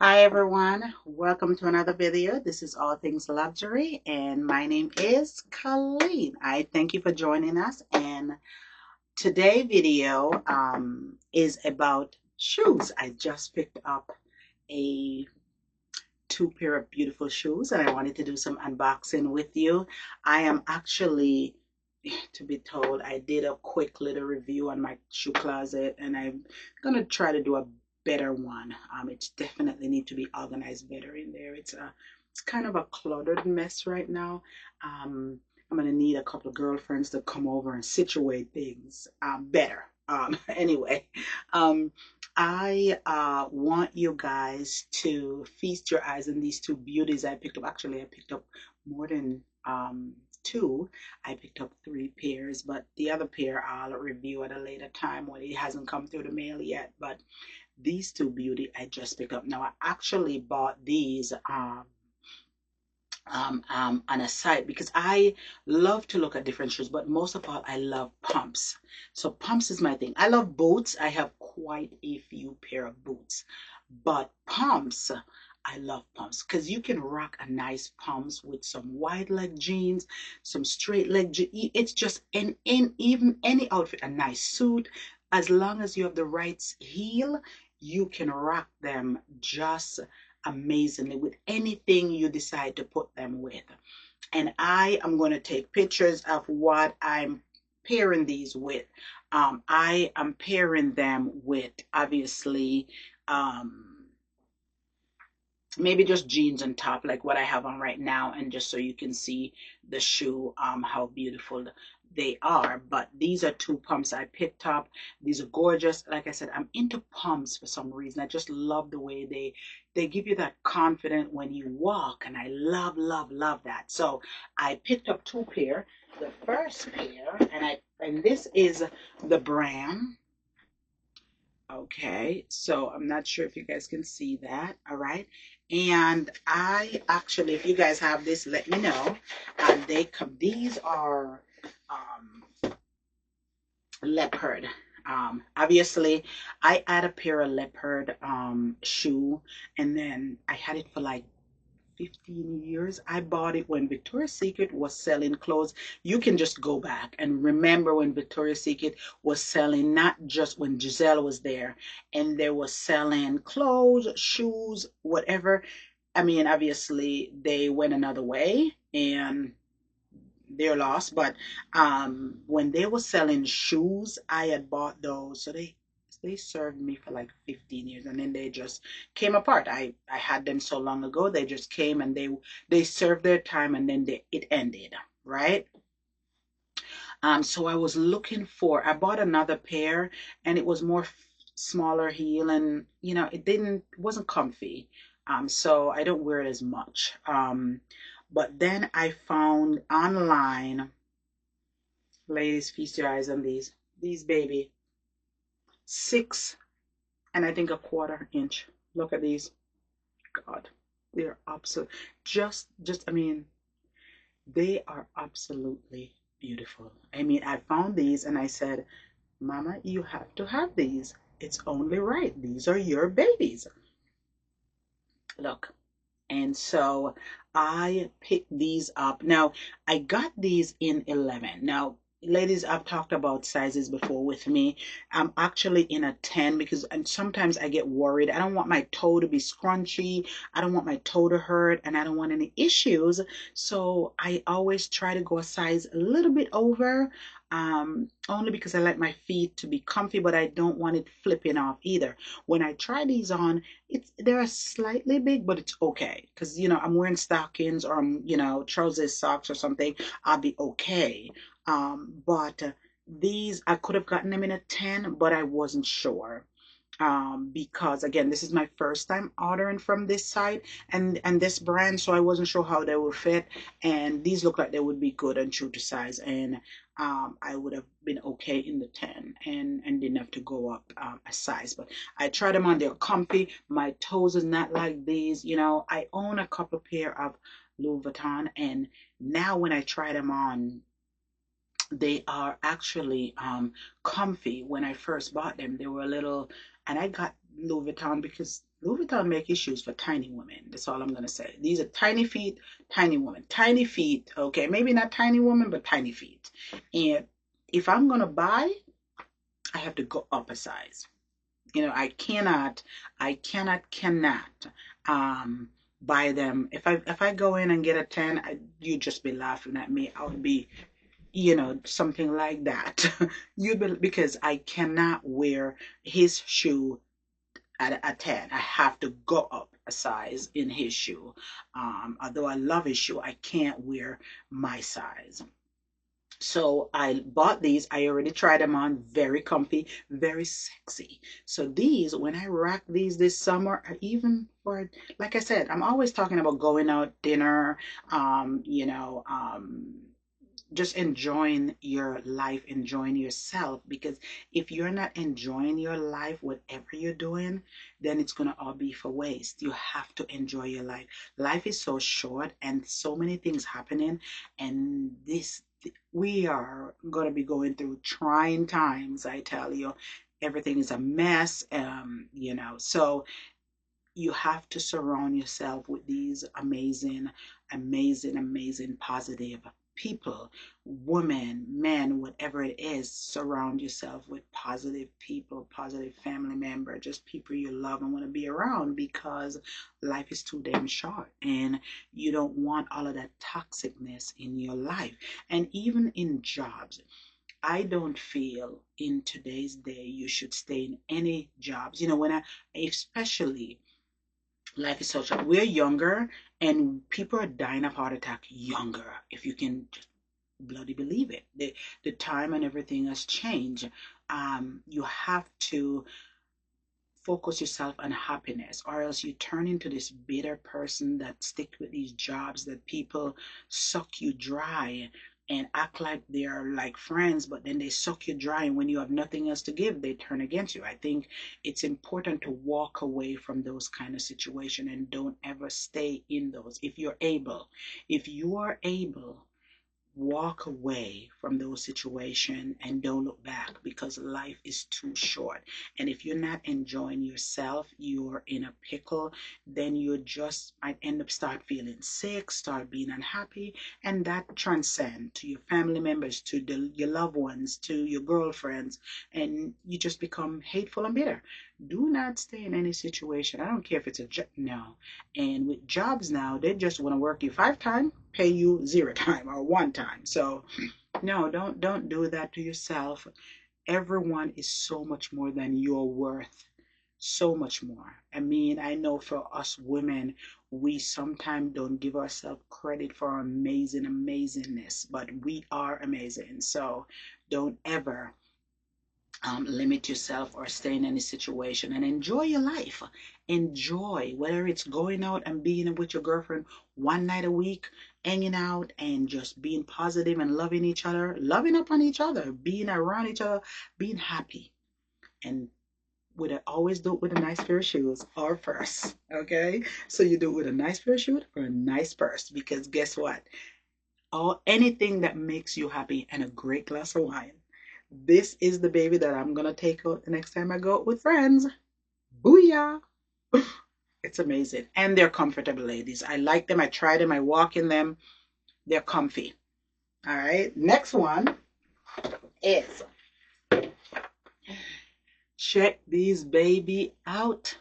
Hi everyone, welcome to another video. This is All Things Luxury and my name is Colleen. I thank you for joining us, and today video is about shoes. I just picked up a two pair of beautiful shoes and I wanted to do some unboxing with you. I am actually, to be told, I did a quick little review on my shoe closet and I'm gonna try to do a better one. It's definitely need to be organized better in there. It's kind of a cluttered mess right now. I'm gonna need a couple of girlfriends to come over and situate things better. Anyway, um, I want you guys to feast your eyes on these two beauties I picked up. Actually, I picked up more than two. I picked up three pairs, but the other pair I'll review at a later time when it hasn't come through the mail yet. But these two beauty I just picked up. Now I actually bought these on a site because I love to look at different shoes, but most of all, I love pumps. So pumps is my thing. I love boots. I have quite a few pair of boots, but pumps, I love pumps because you can rock a nice pumps with some wide leg jeans, some straight leg jeans. It's just in even any outfit, a nice suit, as long as you have the right heel, you can rock them just amazingly with anything you decide to put them with. And I am going to take pictures of what I'm pairing these with. I am pairing them with obviously maybe just jeans on top like what I have on right now, and just so you can see the shoe, how beautiful they are. But these are two pumps I picked up. These are gorgeous. Like I said, I'm into pumps for some reason. I just love the way they give you that confidence when you walk, and I love that. So I picked up two pair. The first pair, and this is the brand. Okay, so I'm not sure if you guys can see that. All right. And I actually, if you guys have this, let me know. They come, these are leopard. Obviously, I had a pair of leopard shoe, and then I had it for like 15 years. I bought it when Victoria's Secret was selling clothes. You can just go back and remember when Victoria's Secret was selling, not just when Giselle was there, and they were selling clothes, shoes, whatever. I mean, obviously, they went another way and they're lost, but when they were selling shoes, I had bought those. So they served me for like 15 years, and then they just came apart. I had them so long ago, they just came and they served their time, and then it ended, right? So I was looking for, I bought another pair, and it was more smaller heel, and it wasn't comfy. So I don't wear it as much. But then I found online, ladies, feast your eyes on these baby, 6 and I think a quarter inch. Look at these. God, they're absolute, just I mean, they are absolutely beautiful. I mean, I found these and I said, Mama, you have to have these. It's only right. These are your babies. Look. And so I picked these up. Now, I got these in 11. Now, ladies, I've talked about sizes before with me. I'm actually in a 10 because, and sometimes I get worried. I don't want my toe to be scrunchy. I don't want my toe to hurt, and I don't want any issues. So I always try to go a size a little bit over, only because I like my feet to be comfy, but I don't want it flipping off either. When I try these on, they're slightly big, but it's okay because I'm wearing stockings or trousers, socks or something. I'll be okay. But these, I could have gotten them in a 10, but I wasn't sure, because again, this is my first time ordering from this site and this brand, so I wasn't sure how they would fit, and these look like they would be good and true to size, and I would have been okay in the 10 and didn't have to go up a size. But I tried them on, they're comfy. My toes is not like these. I own a couple pair of Louis Vuitton, and now when I try them on, They are actually comfy. When I first bought them, they were a little, and I got Louis Vuitton because Louis Vuitton make shoes for tiny women. That's all I'm gonna say. These are tiny feet, tiny woman, tiny feet. Okay, maybe not tiny woman, but tiny feet. And if I'm gonna buy, I have to go up a size. You know, I cannot buy them. If I go in and get a 10, you'd just be laughing at me. I would be, something like that. Because I cannot wear his shoe at a 10. I have to go up a size in his shoe. Although I love his shoe, I can't wear my size. So I bought these. I already tried them on. Very comfy, very sexy. So these, when I rock these this summer, or even for, like I said, I'm always talking about going out dinner, um, you know, um, just enjoying your life, enjoying yourself. Because if you're not enjoying your life, whatever you're doing, then it's going to all be for waste. You have to enjoy your life. Life is so short and so many things happening. And we are going to be going through trying times, I tell you. Everything is a mess, so you have to surround yourself with these amazing, amazing, amazing, positive people, women, men, whatever it is. Surround yourself with positive people, positive family member, just people you love and want to be around, because life is too damn short and you don't want all of that toxicness in your life. And even in jobs, I don't feel in today's day you should stay in any jobs. Especially, life is so short. We're younger, and people are dying of heart attack younger. If you can just bloody believe it, the time and everything has changed. You have to focus yourself on happiness, or else you turn into this bitter person that stick with these jobs that people suck you dry and act like they're like friends, but then they suck you dry, and when you have nothing else to give, they turn against you. I think it's important to walk away from those kind of situation and don't ever stay in those. If you are able, walk away from those situations and don't look back, because life is too short. And if you're not enjoying yourself, you're in a pickle. Then you just might end up start feeling sick, start being unhappy, and that transcend to your family members, to your loved ones, to your girlfriends, and you just become hateful and bitter. Do not stay in any situation. I don't care if it's a job. No. And with jobs now, they just want to work you 5 times, pay you 0 time or 1 time. So no, don't do that to yourself. Everyone is so much more than your worth. So much more. I mean, I know for us women, we sometimes don't give ourselves credit for our amazing amazingness, but we are amazing. So don't ever limit yourself or stay in any situation, and enjoy your life. Enjoy, whether it's going out and being with your girlfriend one night a week, hanging out and just being positive and loving each other, loving up on each other, being around each other, being happy. And always do it with a nice pair of shoes or purse. Okay, so you do it with a nice pair of shoes or a nice purse, because guess what, or anything that makes you happy, and a great glass of wine. This is the baby that I'm gonna take out the next time I go out with friends. Booyah! It's amazing. And they're comfortable, ladies. I like them. I try them. I walk in them. They're comfy. All right. Next one is, check these baby out.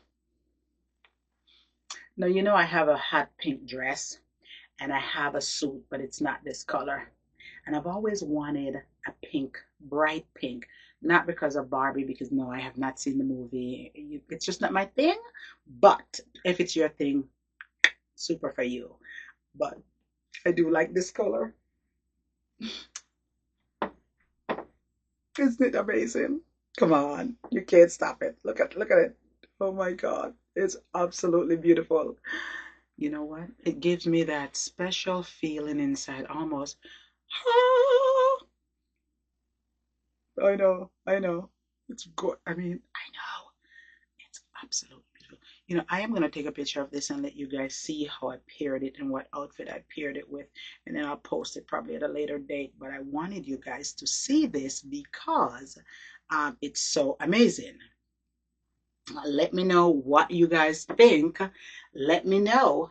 Now, I have a hot pink dress and I have a suit, but it's not this color. And I've always wanted a pink, bright pink. Not because of Barbie, because no, I have not seen the movie. It's just not my thing. But if it's your thing, super for you. But I do like this color. Isn't it amazing? Come on, you can't stop it. Look at it. Oh my God, it's absolutely beautiful. You know what? It gives me that special feeling inside, almost. Ah, I know. It's good. I mean, I know. It's absolutely beautiful. I am going to take a picture of this and let you guys see how I paired it and what outfit I paired it with. And then I'll post it probably at a later date. But I wanted you guys to see this because it's so amazing. Let me know what you guys think. Let me know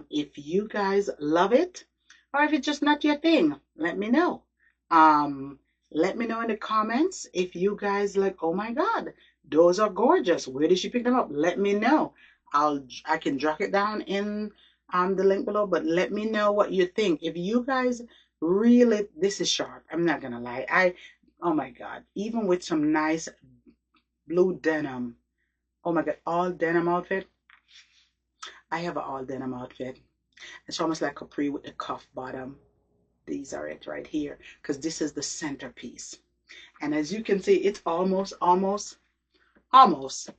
if you guys love it or if it's just not your thing. Let me know. Um, Let me know in the comments if you guys like, oh my God, those are gorgeous. Where did she pick them up? Let me know. I can drop it down in the link below, but let me know what you think. If you guys really, this is sharp. I'm not gonna lie. Oh my God, even with some nice blue denim. Oh my God, all denim outfit. I have an all denim outfit. It's almost like capri with the cuff bottom. These are it right here because this is the centerpiece. And as you can see, it's almost,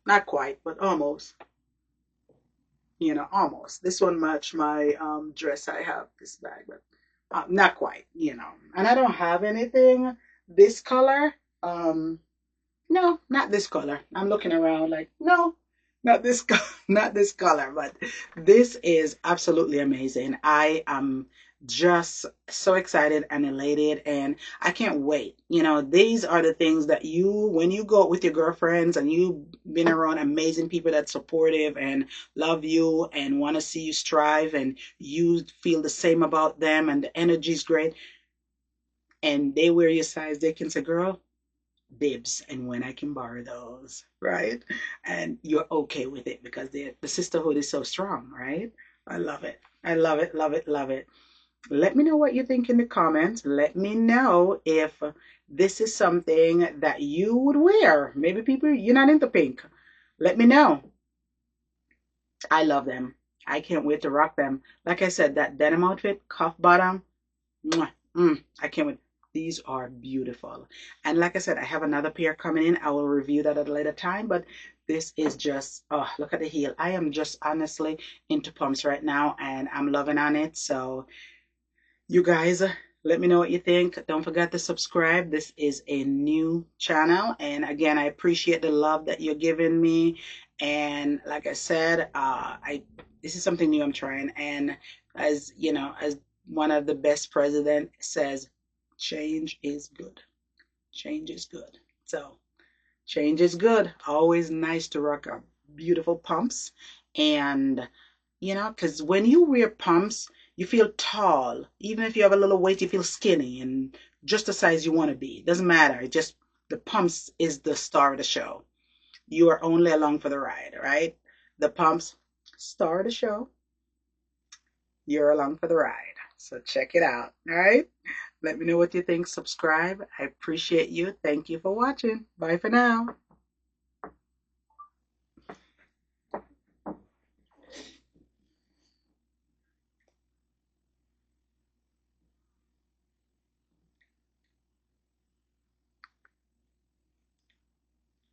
not quite, but almost, almost. This one match my dress I have, this bag, but not quite. And I don't have anything this color. No, not this color. I'm looking around like, no, not this not this color, but this is absolutely amazing. I am just so excited and elated, and I can't wait. These are the things that when you go out with your girlfriends and you've been around amazing people that's supportive and love you and want to see you strive, and you feel the same about them and the energy's great, and they wear your size, they can say, girl, bibs and when I can borrow those, right? And you're okay with it because the sisterhood is so strong, right? I love it. I love it, love it, love it. Let me know what you think in the comments. Let me know if this is something that you would wear. Maybe people, you're not into pink. Let me know. I love them. I can't wait to rock them. Like I said, that denim outfit, cuff bottom, mwah, I can't wait. These are beautiful. And like I said, I have another pair coming in. I will review that at a later time. But this is just, oh, look at the heel. I am just honestly into pumps right now and I'm loving on it. So you guys, let me know what you think. Don't forget to subscribe. This is a new channel. And again, I appreciate the love that you're giving me. And like I said, this is something new I'm trying. And as you know, as one of the best president says, change is good. Change is good. So change is good. Always nice to rock our beautiful pumps. And because when you wear pumps, you feel tall. Even if you have a little weight, you feel skinny and just the size you want to be. It doesn't matter. It just, the pumps is the star of the show. You are only along for the ride, right? The pumps, star of the show. You're along for the ride. So check it out, all right? Let me know what you think. Subscribe. I appreciate you. Thank you for watching. Bye for now.